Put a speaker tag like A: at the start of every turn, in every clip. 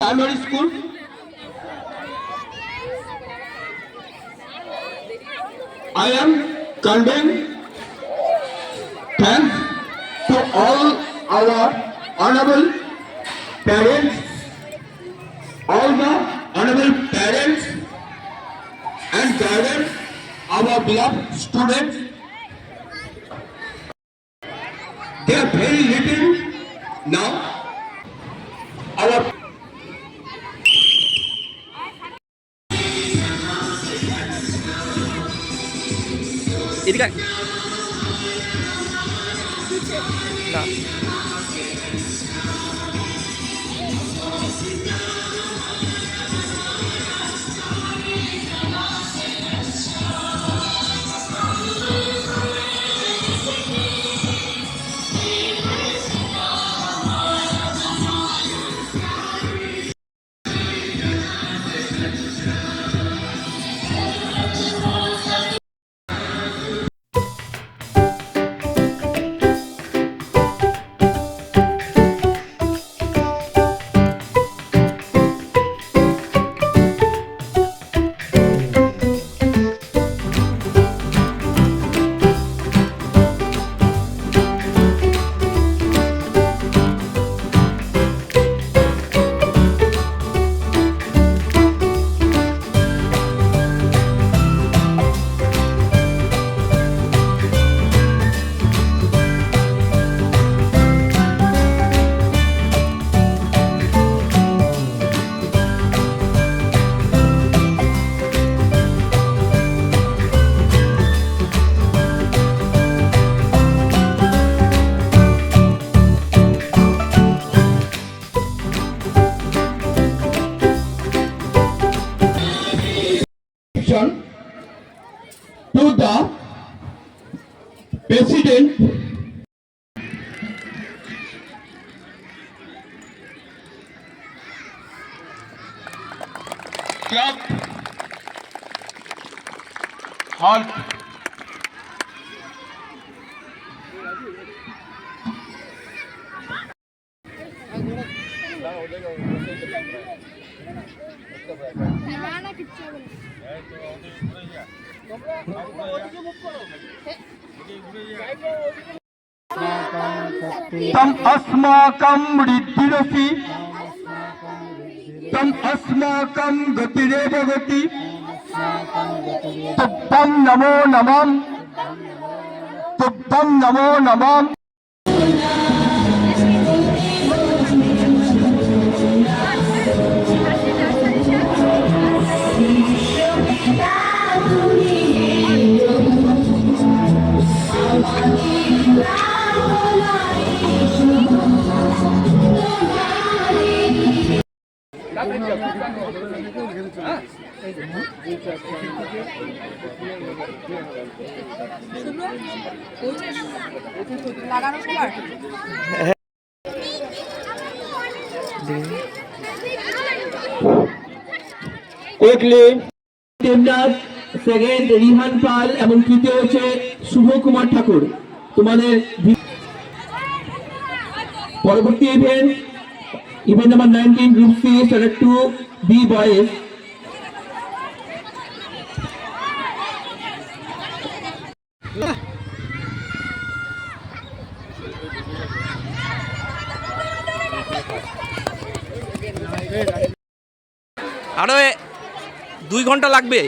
A: Primary School. I am conveying thanks to all our honorable parents, all the honorable parents and guardians, our beloved students. They are very little now. Our
B: এদিকে না
A: to the President Club Hall. तम अस्माकं वृद्धिरसि तम अस्माकं गतिरेव गति तुभ्यं नमो नमः तुभ्यं नमो नमः। Quickly, দেবনাথ, সেকেন্ড রিহান পাল এবং তৃতীয় হচ্ছে শুভ কুমার ঠাকুর। তোমাদের পরবর্তী event number 19 group C standard 2 B boys.
B: আরো 2 ঘন্টা লাগবে।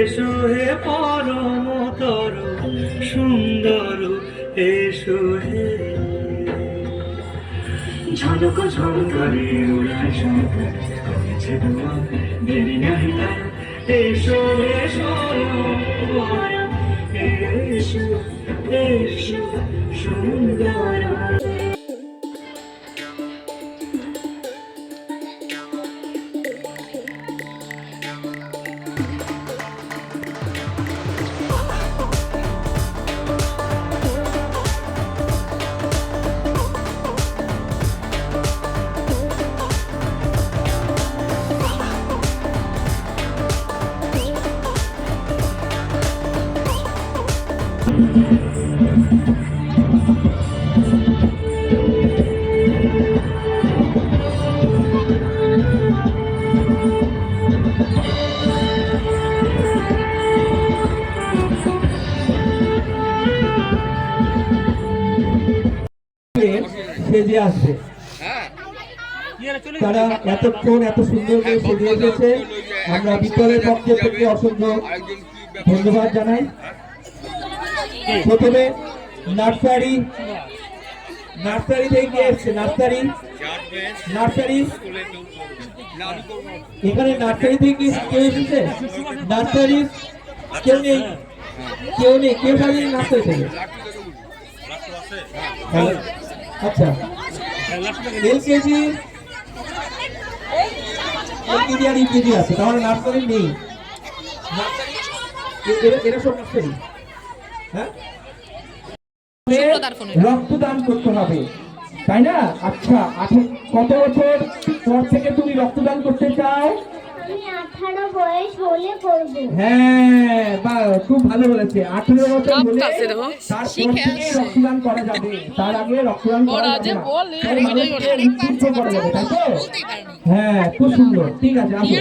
C: এসো হে পরমতর সুন্দর এসো হে ঝলক ঝলকারে উড়ায় শঙ্কর করেছে দোয়া দেরি নাহি তার এসো এসো এসো এসো সুন্দর।
A: স্টেজে আসবে। তারা এতক্ষণ এত সুন্দর করে সেজে এসেছে, আমরা বিদ্যালয়ের পক্ষ থেকে অসংখ্য ধন্যবাদ জানাই। প্রথমে নার্সারি থেকে এসছে, নার্সারি এখানে নার্সারি থেকে কেউ এসেছে? নার্সারি কেউ নেই, কেউ জানেন নার্সারি থেকে? হ্যাঁ, আচ্ছা এলকেজি আর ইউকেজি আছে, তাহলে নার্সারি নেই। এরা সব নার্সারি। হ্যাঁ, রক্তদান করতে হবে, তাই না? আচ্ছা, কত বছর পর থেকে তুমি রক্তদান করতে চাও?
D: আমি 18 বয়স হলে করব।
A: হ্যাঁ, বা খুব ভালো বলেছে। 18 বছর হলে তারপর থেকে রক্তদান করা যাবে, তার আগে রক্তদান করা যাবে না। তাই মানুষকে উদ্বুদ্ধ করা যাবে, তাই তো? হ্যাঁ, খুব সুন্দর। ঠিক আছে, আসো।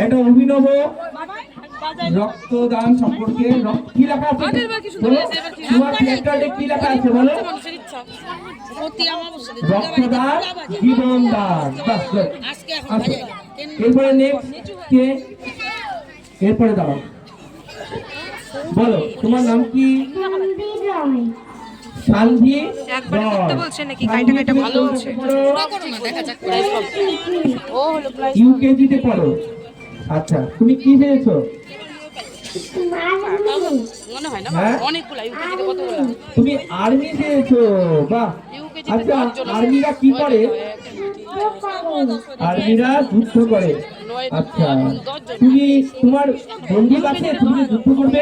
A: এটা অভিনব রক্তদান সম্পর্কে কি লেখা আছে বলো? তোমার প্ল্যাকার্ডে কি লেখা আছে বলো? রক্তদান জীবনদান। বাস, এরপরে নেক্সট কে? এরপরে দাঁড়াও, বলো তোমার নাম কি? সানভি রয়। ইউকেজিতে পড়ো। আচ্ছা, তুমি কি পেয়েছো? হ্যাঁ? তুমি আর্মি পেয়েছো, বাহ। আচ্ছা, আর্মিরা কি করে? আর্মিরা যুদ্ধ করে। আচ্ছা, তোমার বন্দুক আছে, তুমি যুদ্ধ করবে?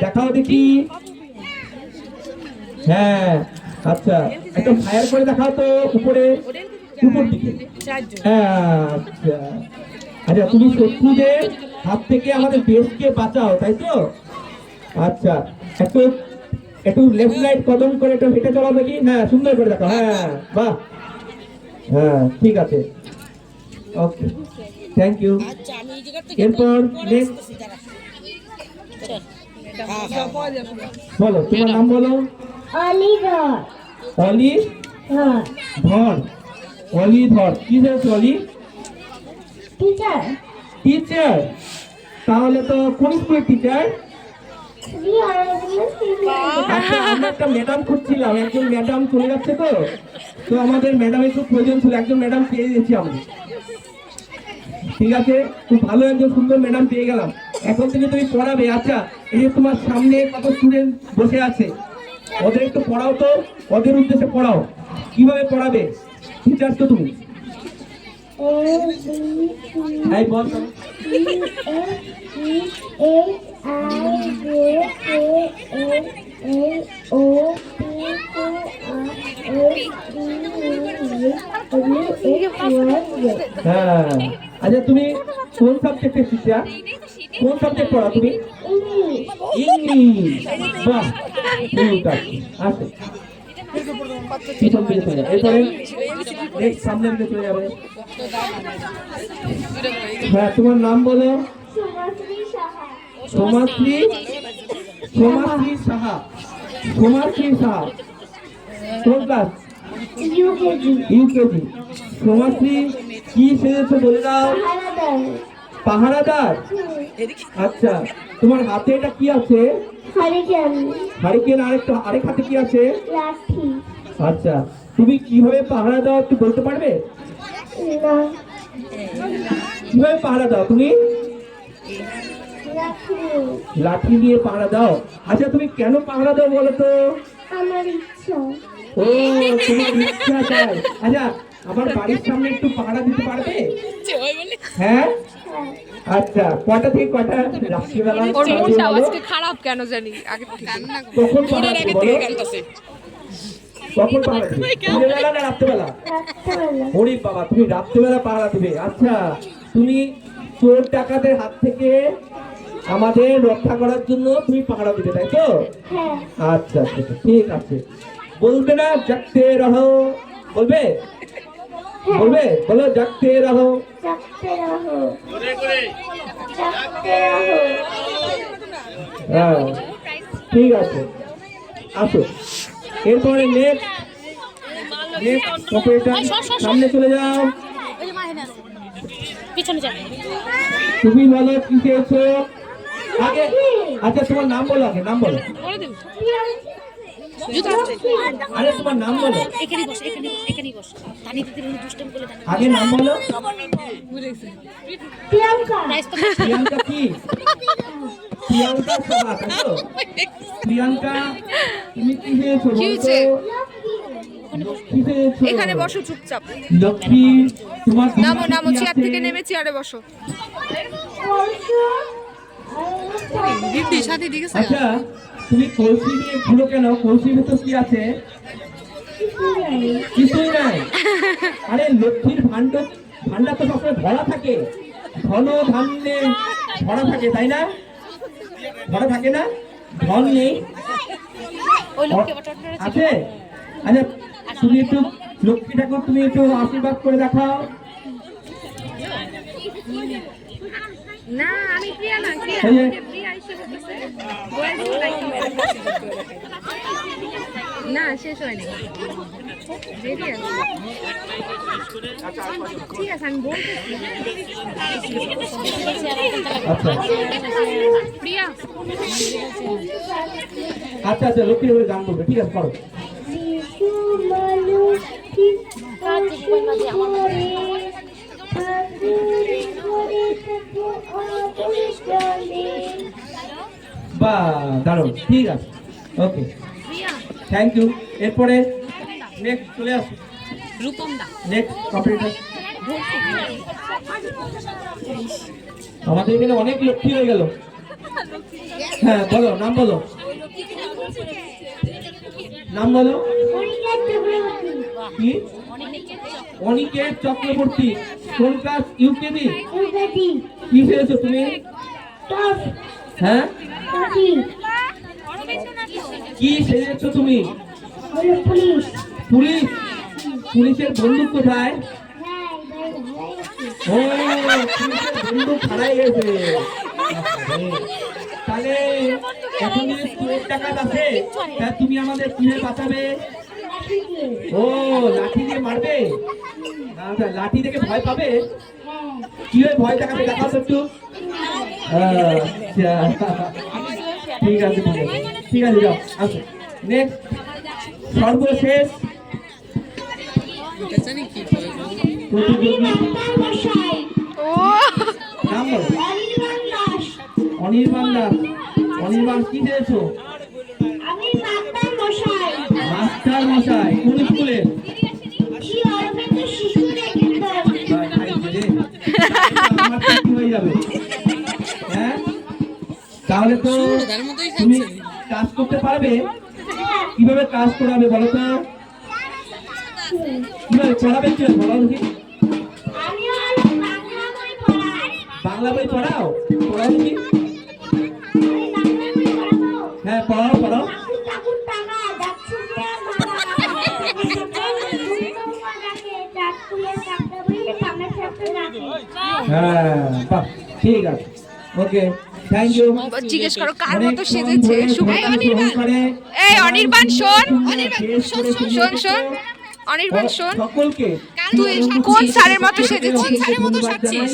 A: দেখাও দেখি। হ্যাঁ, আচ্ছা, একটা ফায়ার করে দেখাও তো উপর দিকে। হ্যাঁ, আচ্ছা আচ্ছা, তুমি শত্রুদের হাত থেকে আমাদের দেশকে বাঁচাও, তাই তো? আচ্ছা, একটু লেফট রাইট কদম করে একটু হেঁটে চলো দেখি। হ্যাঁ, সুন্দর করে দেখো। হ্যাঁ, বাহ। হ্যাঁ, ঠিক আছে, ওকে, থ্যাংক ইউ। এরপর নেক্সট বলো, তোমার নাম বলো। অলিধর। কি হয়েছে অলি? টিচার। তাহলে তো কোন স্কুলের টিচার? আচ্ছা, আমরা একটা ম্যাডাম খুঁজছিলাম, একজন ম্যাডাম চলে যাচ্ছে, তো আমাদের ম্যাডামের খুব প্রয়োজন ছিল, একজন ম্যাডাম পেয়ে গেছি আমরা। ঠিক আছে, খুব ভালো, একজন সুন্দর ম্যাডাম পেয়ে গেলাম। এখন থেকে তুমি পড়াবে। আচ্ছা, এই যে তোমার সামনে কত স্টুডেন্ট বসে আছে, ওদের একটু পড়াও তো, ওদের উদ্দেশ্যে পড়াও। কিভাবে পড়াবে? টিচার তো তুমি। এই বল। হ্যাঁ, আচ্ছা, তুমি কোন সাবজেক্টের টিচার? কোন সাবজেক্ট পড়া তুমি? ইংলিশ। বাহ, ঠিক আছে, আসো। এরপরে সামনে চলে যাবে। হ্যাঁ, তোমার নাম বলো। সোমাশ্রী সাহা। কোন ক্লাস? ইউকেজি। সোমাশ্রী কি সেজেছো বলে দাও? পাহারাদার। আচ্ছা, তোমার হাতে এটা কি আছে? হারিকেন। আরেক হাতে কি আছে? লাঠি। আচ্ছা, তুমি কিভাবে পাহারা দাও একটু বলতে পারবে? কিভাবে পাহারা দাও তুমি? লাঠি দিয়ে পাহারা দাও। আচ্ছা, তুমি কেন পাহারা দাও বলো তো?
D: আমার ইচ্ছা।
A: ও, তোমার ইচ্ছা তাই। আচ্ছা, আমার বাড়ির সামনে একটু পাহারা দিতে পারবে? হ্যাঁ, আচ্ছা, কটা থেকে কটা? রাত্রিবেলা।
E: ওর মনটা আজকে খারাপ কেন জানি, আগে
A: কখন পাহারা দিতে বলো? কখন পাহারা দিবে? দিনেরবেলা না রাত্রিবেলা? ওরে বাবা, তুমি রাত্রিবেলা পাহারা দিবে। আচ্ছা, তুমি চোর ডাকাতের হাত থেকে আমাদের রক্ষা করার জন্য তুমি পাহারা দিবে, তাই তো? আচ্ছা আচ্ছা, ঠিক আছে। বলবে না জাগতে রহো? বলবে? বলো, জাগতে রহো। হ্যাঁ, ঠিক আছে, আসো। এরপরে নেক্সট নেক্সট অপারেটর সামনে চলে যাও।
F: পিছনে যাবে।
A: তুমি বলো কি চেয়েছো আগে? আচ্ছা তোমার নাম বলো, আগে নাম বলো। আরে তোমার নাম বলো,
F: এখানেই বস, এখানেই বস। তানি দিদির দুষ্টম বলে জানা।
A: আগে নাম বলো।
D: প্রিয়াঙ্কা।
A: প্রিয়াঙ্কা কি? প্রিয়াঙ্কা সাহা, তাই তো? প্রিয়াঙ্কা তুমি কি চেয়েছো
E: কি
A: বলো
E: হয়েছে?
A: তো? কি চেয়েছো?
E: এখানে বসো চুপচাপ।
A: লক্ষ্মী তোমার
E: নামো নামো,
A: কি
E: চেয়ার
A: আছে?
E: থেকে নেমে চেয়ারে বসো।
A: আচ্ছা তুমি কলসি নিয়ে ঘুরো কেন? কলসির ভেতর কি আছে? কিছুই নাই। আরে লক্ষ্মীর ভান্ডার তো সবসময় ভরা থাকে, ধন ধান্যে ভরা থাকে, তাই না? ভরা থাকে না? ধন নেই
F: ওই লোককে বাটা
A: আছে? আচ্ছা তুমি একটু লক্ষ্মী ঠাকুর তুমি একটু আশীর্বাদ করে দেখাও।
E: না আমি প্রিয়া না, প্রিয়া
A: এই যে,
E: প্রিয়া এসে বলতেছে না শেষ হয়নি, রেডি আছে। ঠিক আছে আমি বলতেছি।
A: আচ্ছা
E: প্রিয়া
A: আচ্ছা আচ্ছা লক্ষ্মী ঠাকুরের গান বলবে, ঠিক আছে করো।
D: শিশু মানুষ ঠিক পশু করে ঠাকুরে করে থাকে আদর জানে।
A: বা দারুণ, ঠিক আছে, ওকে থ্যাংক ইউ। এরপরে নেক্সট চলে আসো,
F: রূপম দা।
A: Next competitor. আমাদের এখানে অনেক লক্ষ্মী হয়ে গেল। হ্যাঁ বলো, নাম বলো, নাম বলো। কি? অনিকেত চক্রবর্তী। কোন ক্লাস? ইউকেজি। কি পেয়েছো তুমি? হ্যাঁ কি সেজেছো তুমি?
D: পুলিশ।
A: পুলিশ? পুলিশের বন্দুক কোথায়? ও পুলিশের বন্দুক হারাই গেছে। তাহলে এখন যদি চোর ডাকাত আছে তা তুমি আমাদের কিভাবে বাঁচাবে? ও লাঠি দিয়ে মারবে? আচ্ছা লাঠি দেখে ভয় পাবে? কিভাবে ভয় দেখাবে দেখাও তো একটু। আচ্ছা ঠিক আছে ঠিক আছে ঠিক আছে যাও আচ্ছা নেক্সট সর্বশেষ প্রতিযোগী
E: ও
A: নাম বলো। অনির্বাণ দাস। অনির্বাণ কি চেয়েছো?
D: আমি মাস্টার মশাই।
A: মাস্টার মশাই কোন স্কুলে?
D: কি অরবিন্দ শিশু বিদ্যালয়।
A: আমার চাকরি হয়ে যাবে। হ্যাঁ তাহলে তো তুমি কাজ করতে পারবে। কিভাবে কাজ করাবে বলো তো? কিভাবে পড়াবে? কি বলো দেখি।
D: আমি আর বাংলা বই পড়াই।
A: বাংলা বই পড়াও? পড়াও দেখি।
D: আমি বাংলা বই পড়াবো।
A: হ্যাঁ পড়াও পড়াও।
D: ঠাকুর টাকা যাচ্ছে যে
A: হ্যাঁ বাহ ঠিক আছে ওকে থ্যাংক ইউ।
E: জিজ্ঞেস করো কার মতো সেজেছে সুব্রত। এই অনির্বাণ শোন, শোন শোন অনির্বাণ শোন,
A: সকলকে
E: তুই কোন স্যারের মতো সেজেছিস?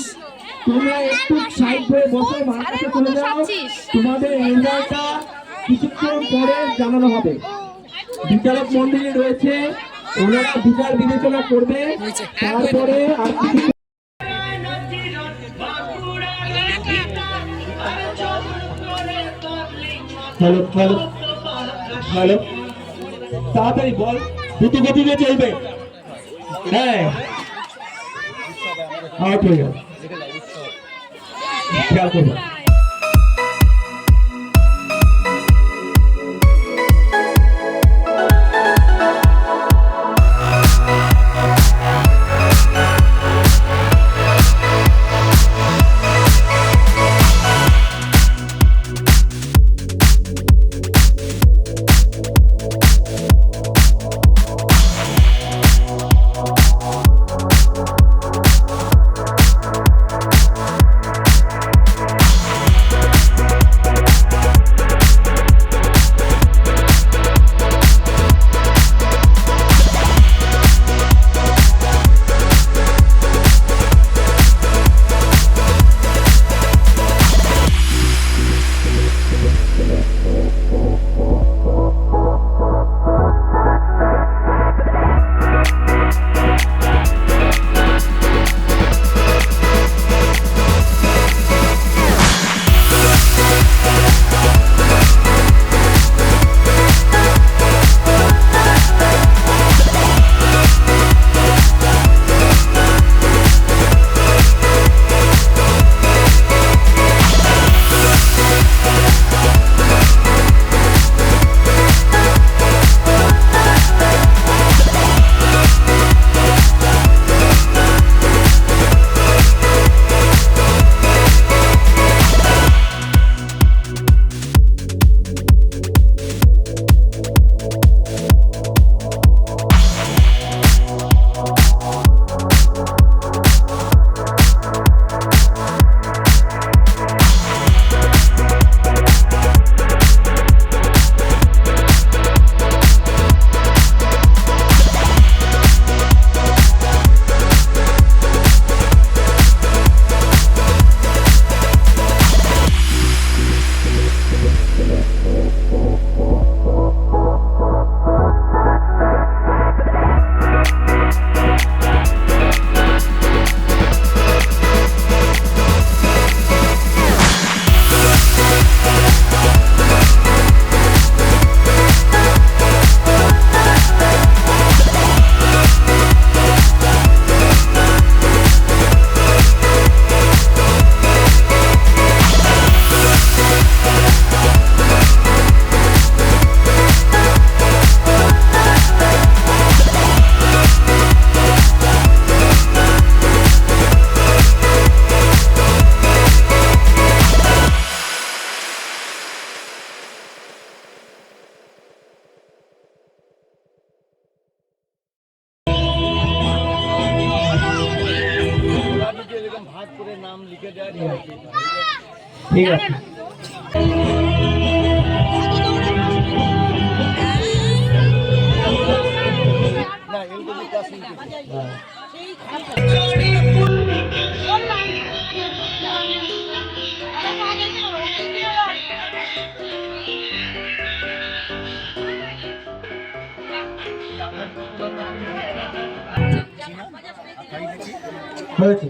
A: তোমরা একটু সাইড হয়ে বসো, মার কাছে চলে যাও। তোমাদের রেজাল্টটা কিছুক্ষণ পরে জানানো হবে। বিচারক মন্ডলী রয়েছে, ওনারা বিচার বিবেচনা করবে। তারপরে আর কিছু হ্যালো হ্যালো হ্যালো তাড়াতাড়ি বল, দ্রুত গতিতে চলবে। হ্যাঁ ঠিক আছে খেয়াল করবো। ঠিক আছে। হয়েছে।